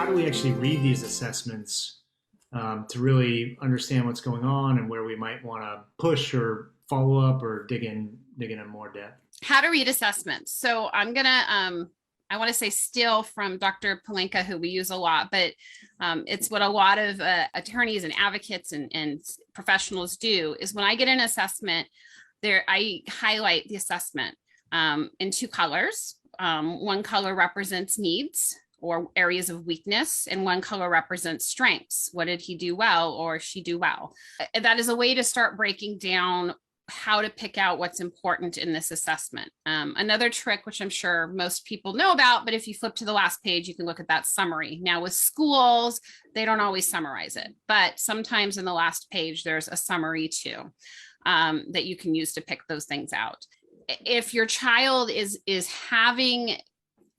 how do we actually read these assessments to really understand what's going on and where we might want to push or follow up or dig in more depth? How to read assessments. So I want to say steal from Dr. Palenka, who we use a lot, but it's what a lot of attorneys and advocates and professionals do is when I get an assessment there, I highlight the assessment in two colors. One color represents needs or areas of weakness, and one color represents strengths. What did he do well or she do well? That is a way to start breaking down how to pick out what's important in this assessment. Another trick, which I'm sure most people know about, but if you flip to the last page, you can look at that summary. Now with schools, they don't always summarize it, but sometimes in the last page, there's a summary too that you can use to pick those things out. If your child is having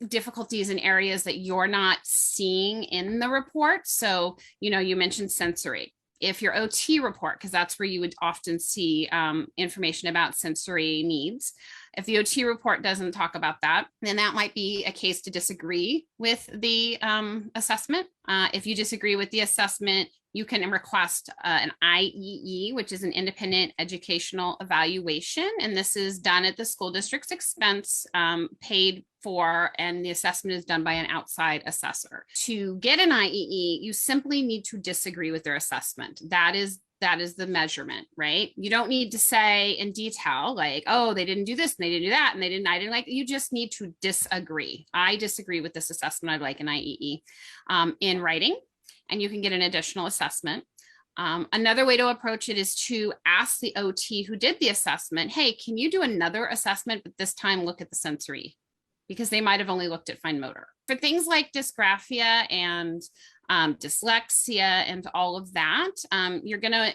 difficulties in areas that you're not seeing in the report. So, you mentioned sensory. If your OT report, because that's where you would often see information about sensory needs. If the OT report doesn't talk about that, then that might be a case to disagree with the assessment. If you disagree with the assessment, you can request an IEE, which is an independent educational evaluation. And this is done at the school district's expense, paid for, and the assessment is done by an outside assessor. To get an IEE, you simply need to disagree with their assessment. That is the measurement, right? You don't need to say in detail, like, oh, they didn't do this and they didn't do that and I didn't like it. You just need to disagree. I disagree with this assessment. I'd like an IEE in writing, and you can get an additional assessment. Another way to approach it is to ask the OT who did the assessment, hey, can you do another assessment, but this time look at the sensory? Because they might have only looked at fine motor. For things like dysgraphia and dyslexia and all of that, you're gonna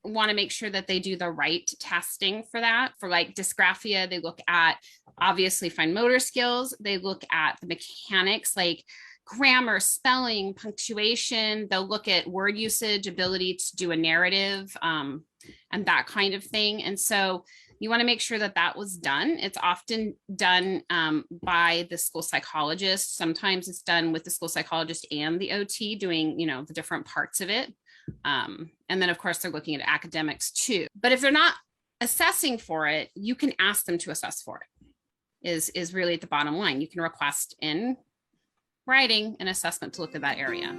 want to make sure that they do the right testing for that. For like dysgraphia, they look at obviously fine motor skills. They look at the mechanics like grammar, spelling, punctuation. They'll look at word usage, ability to do a narrative, and that kind of thing. And so you want to make sure that that was done. It's often done by the school psychologist. Sometimes it's done with the school psychologist and the OT doing, the different parts of it. And then of course they're looking at academics too. But if they're not assessing for it, you can ask them to assess for it, is really at the bottom line. You can request in writing an assessment to look at that area.